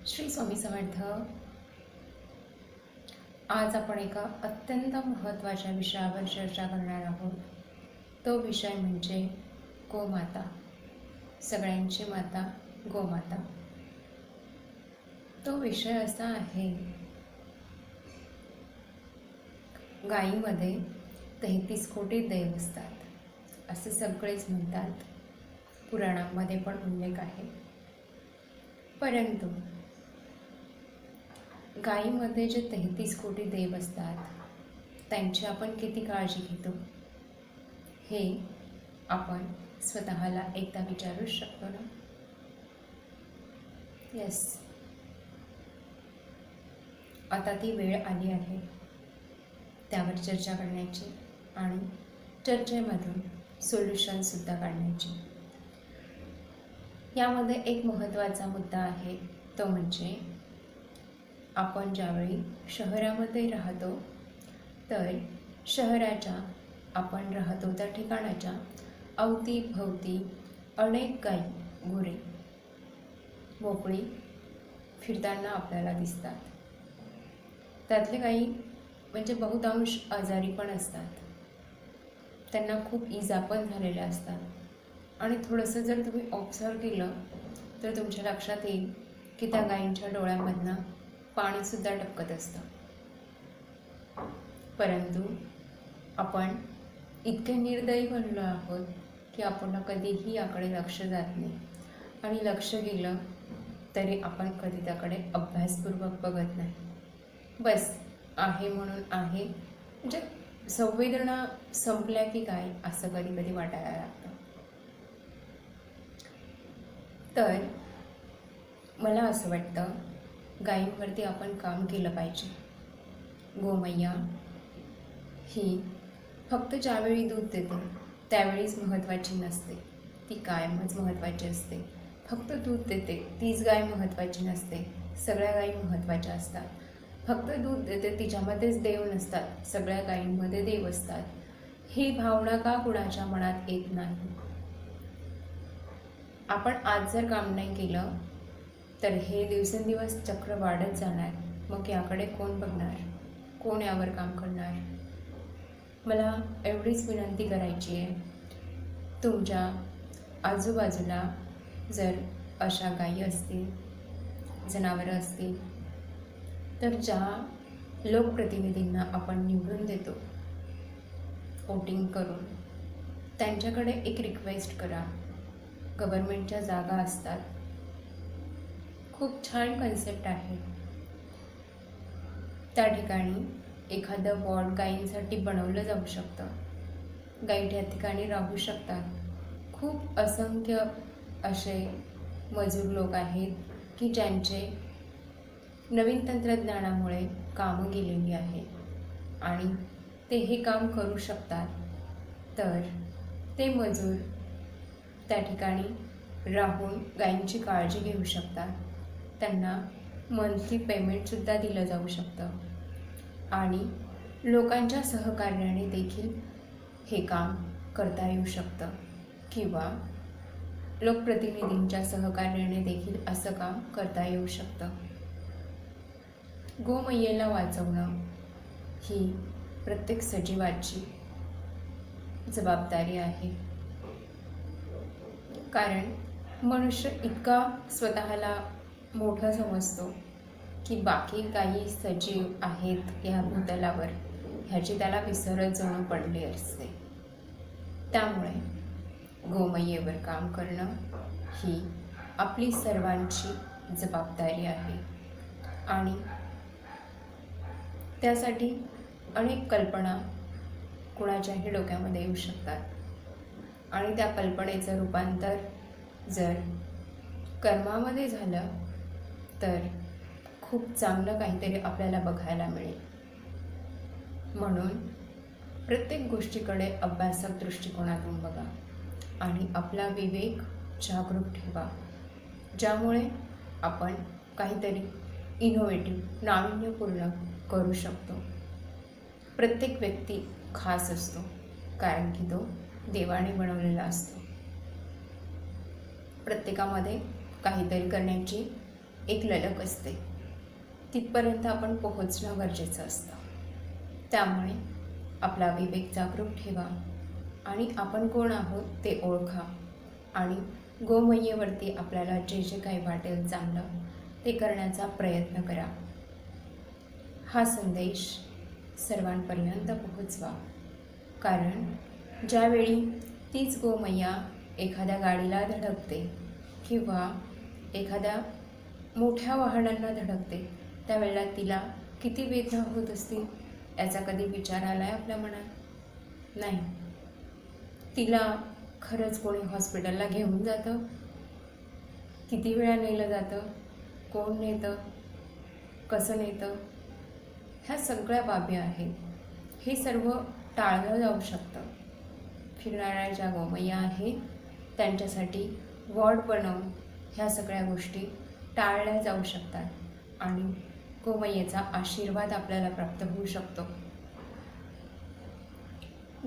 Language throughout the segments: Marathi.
श्री स्वामी समर्थ. आज आपण एका अत्यंत महत्त्वाच्या विषयावर चर्चा करणार आहोत. तो विषय म्हणजे गोमाता. सगळ्यांची माता गोमाता. तो विषय असा आहे, गायीमध्ये 33 कोटी देव असतात असे सगळेच म्हणतात. पुराणांमध्ये पण उल्लेख आहे. परंतु गायीमध्ये जे 33 कोटी देव असतात त्यांची आपण किती काळजी घेतो हे आपण स्वतःला एकदा विचारूच शकतो ना. येस, आता ती वेळ आली आहे त्यावर चर्चा करण्याची आणि चर्चेमधून सोल्युशनसुद्धा काढण्याची. यामध्ये एक महत्त्वाचा मुद्दा आहे, तो म्हणजे आपण ज्यावेळी शहरामध्ये राहतो तर शहराच्या आपण राहतो त्या ठिकाणाच्या अवतीभवती अनेक गायी गुरे मोकळी फिरताना आपल्याला दिसतात. त्यातले काही म्हणजे बहुतांश आजारी पण असतात, त्यांना खूप इजा पण झालेल्या असतात. आणि थोडंसं जर तुम्ही ऑब्झर्व केलं तर तुमच्या लक्षात येईल की त्या गायींच्या डोळ्यांमधनं पाणीसुद्धा टपकत असतं. परंतु आपण इतके निर्दयी बनलो आहोत की आपण कधीही याकडे लक्ष जात नाही, आणि लक्ष गेलं तरी आपण कधी त्याकडे अभ्यासपूर्वक बघत नाही. बस आहे म्हणून आहे, म्हणजे संवेदना संपल्या की काय असं कधी कधी वाटायला लागतं. तर मला असं वाटतं, गायींवरती आपण काम केलं पाहिजे. गोमैया ही फक्त ज्यावेळी दूध देते त्यावेळीच महत्त्वाची नसते, ती कायमच महत्त्वाची असते. फक्त दूध देते तीच गाय महत्त्वाची नसते, सगळ्या गायी महत्त्वाच्या असतात. फक्त दूध देते तिच्यामध्येच देव नसतात, सगळ्या गायींमध्ये देव असतात. ही भावना का कुणाच्या मनात येत नाही? आपण आज जर काम नाही केलं तर हे दिवसेंदिवस चक्र वाढत जाणार. मग याकडे कोण बघणार, कोण यावर काम करणार? मला एवढीच विनंती करायची आहे, तुमच्या आजूबाजूला जर अशा गायी असतील, जनावरं असतील, तर ज्या लोकप्रतिनिधींना आपण निवडून देतो वोटिंग करून, त्यांच्याकडे एक रिक्वेस्ट करा. गव्हर्नमेंटच्या जागा असतात, खूप छान कन्सेप्ट आहे. त्या ठिकाणी एखादं वॉर्ड गायींसाठी बनवलं जाऊ शकतं. गायी त्या ठिकाणी राहू शकतात. खूप असंख्य असे मजूर लोक आहेत की ज्यांचे नवीन तंत्रज्ञानामुळे कामं गेलेली आहेत आणि ते हे काम करू शकतात. तर ते मजूर त्या ठिकाणी राहून गायींची काळजी घेऊ शकतात. त्यांना मंथली पेमेंटसुद्धा दिलं जाऊ शकतं आणि लोकांच्या सहकार्याने देखील हे काम करता येऊ शकतं, किंवा लोकप्रतिनिधींच्या सहकार्याने देखील असं काम करता येऊ शकतं. गोमय्येला वाचवणं ही प्रत्येक सजीवाची जबाबदारी आहे. कारण मनुष्य इतका स्वतःला मोठं समजतो की बाकी काही सजीव आहेत ह्या भूतलावर ह्याची त्याला विसरच जणू पडली असते. त्यामुळे गोमय्येवर काम करणं ही आपली सर्वांची जबाबदारी आहे. आणि त्यासाठी अनेक कल्पना कुणाच्याही डोक्यामध्ये येऊ शकतात, आणि त्या कल्पनेचं रूपांतर जर कर्मामध्ये झालं तर खूप चांगलं काहीतरी आपल्याला बघायला मिळेल. म्हणून प्रत्येक गोष्टीकडे अभ्यासक दृष्टिकोनातून बघा आणि आपला विवेक जागरूक ठेवा, ज्यामुळे आपण काहीतरी इनोव्हेटिव्ह नाविन्यपूर्ण करू शकतो. प्रत्येक व्यक्ती खास असतो, कारण की तो देवाने बनवलेला असतो. प्रत्येकामध्ये काहीतरी करण्याची एक ललक असते, तिथपर्यंत आपण पोहोचणं गरजेचं असतं. त्यामुळे आपला विवेक जागरूक ठेवा आणि आपण कोण आहोत ते ओळखा आणि गोमयेवरती आपल्याला जे जे काही वाटेल चांगलं ते करण्याचा प्रयत्न करा. हा संदेश सर्वांपर्यंत पोहोचवा, कारण ज्यावेळी तीच गोमय्या एखाद्या गाडीला धडकते किंवा एखाद्या मोठ्या वाहनांना धडकते त्यावेळेला तिला किती वेदना होत असतील याचा कधी विचार आला आहे आपल्या मनात? नाही. तिला खरंच कोणी हॉस्पिटलला घेऊन जातं? किती वेळा नेलं जातं? कोण नेतं? कसं नेतं? ह्या सगळ्या बाबी आहेत. हे सर्व टाळलं जाऊ शकतं. फिरणाऱ्या ज्या गोमय्या आहेत त्यांच्यासाठी वॉर्ड बनवून ह्या सगळ्या गोष्टी टाळल्या जाऊ शकतात आणि गोमयेचा आशीर्वाद आपल्याला प्राप्त होऊ शकतो.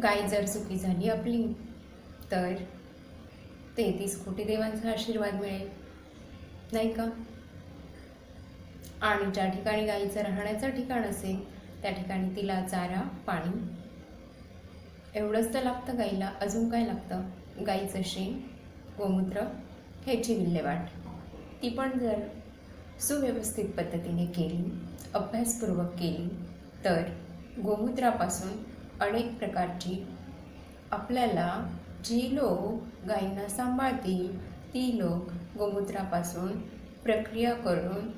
गाय जर सुखी झाली आपली तर 33 कोटी देवांचा आशीर्वाद मिळेल, नाही का? आणि ज्या ठिकाणी गायीचं राहण्याचं ठिकाण असेल त्या ठिकाणी तिला चारा, पाणी एवढंच तर लागतं गाईला. अजून काय लागतं? गाईचं शेण, गोमूत्र ह्याची विल्हेवाट ती पण जर सुव्यवस्थित पद्धतीने केली, अभ्यासपूर्वक केली तर गोमूत्रापासून अनेक प्रकारची आपल्याला जी लोक गायींना सांभाळतील ती लोक गोमूत्रापासून प्रक्रिया करून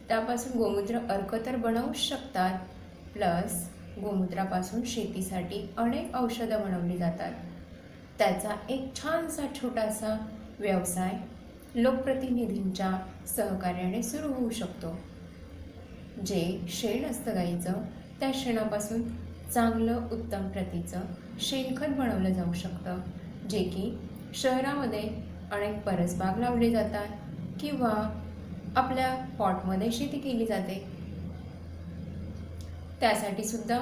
त्यापासून गोमूत्र अर्क तर बनवूच शकतात. प्लस गोमूत्रापासून शेतीसाठी अनेक औषधं बनवली जातात. त्याचा एक छानसा छोटासा व्यवसाय लोकप्रतिनिधींच्या सहकार्याने सुरू होऊ शकतो. जे शेण असतं गाईचं त्या शेणापासून चांगलं उत्तम प्रतीचं शेणखत बनवलं जाऊ शकतं, जे की शहरामध्ये अनेक परसबाग लावले जातात किंवा आपल्या पॉटमध्ये शेती केली जाते. त्यासाठी सुद्धा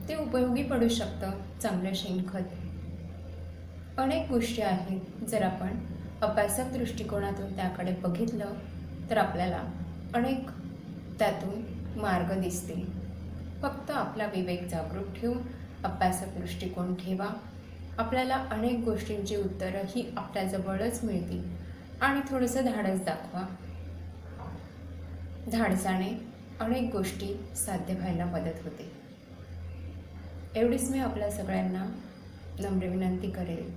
ते उपयोगी पडू शकतं चांगलं शेणखत. अनेक गोष्टी आहेत. जर आपण अभ्यासक दृष्टिकोनातून त्याकडे बघितलं तर आपल्याला अनेक त्यातून मार्ग दिसतील. फक्त आपला विवेक जागरूक ठेवून अभ्यासक दृष्टिकोन ठेवा. आपल्याला अनेक गोष्टींची उत्तरं ही आपल्याजवळच मिळतील आणि थोडंसं धाडस दाखवा. धाडसाने अनेक गोष्टी साध्य व्हायला मदत होते. एवढीच मी आपल्या सगळ्यांना नम्र विनंती करेल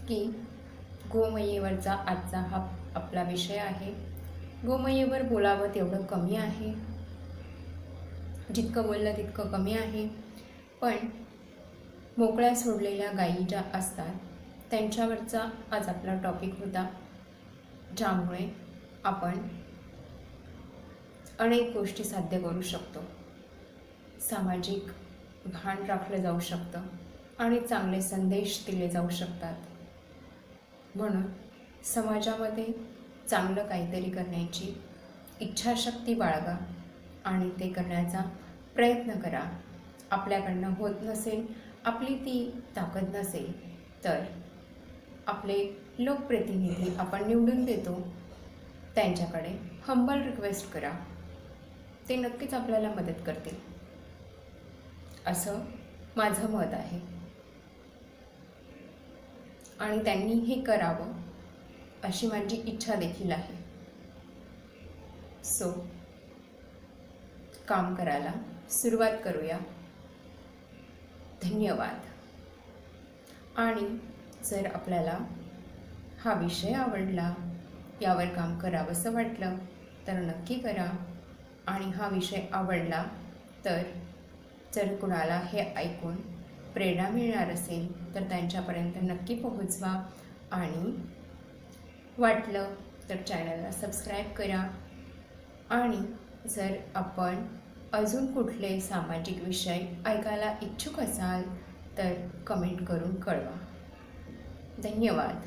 की गोमयेवरचा आजचा हा आपला विषय आहे. गोमयेवर बोलावं तेवढं कमी आहे, जितकं बोललं तितकं कमी आहे. पण मोकळ्या सोडलेल्या गायी ज्या असतात त्यांच्यावरचा आज आपला टॉपिक होता, ज्यामुळे आपण अनेक गोष्टी साध्य करू शकतो. सामाजिक भान राखलं जाऊ शकतं आणि चांगले संदेश दिले जाऊ शकतात. म्हणून समाजामध्ये चांगलं काहीतरी करण्याची इच्छाशक्ती बाळगा आणि ते करण्याचा प्रयत्न करा. आपल्याकडनं होत नसेल, आपली ती ताकद नसेल तर आपले लोकप्रतिनिधी आपण निवडून देतो त्यांच्याकडे हंबल रिक्वेस्ट करा. ते नक्कीच आपल्याला मदत करतील असं माझं मत आहे आणि त्यांनी हे करावं अशी माझी इच्छा देखील आहे. सो काम करायला सुरुवात करूया. धन्यवाद. आणि जर आपल्याला हा विषय आवडला, यावर काम करावंसं वाटलं तर नक्की करा. आणि हा विषय आवडला तर जर कुणाला हे ऐकून प्रेरणा मिळणार असेल तर त्यांच्यापर्यंत नक्की पोहोचवा. आणि वाटलं तर चॅनलला सबस्क्राईब करा. आणि जर आपण अजून कुठले सामाजिक विषय ऐकायला इच्छुक असाल तर कमेंट करून कळवा. धन्यवाद.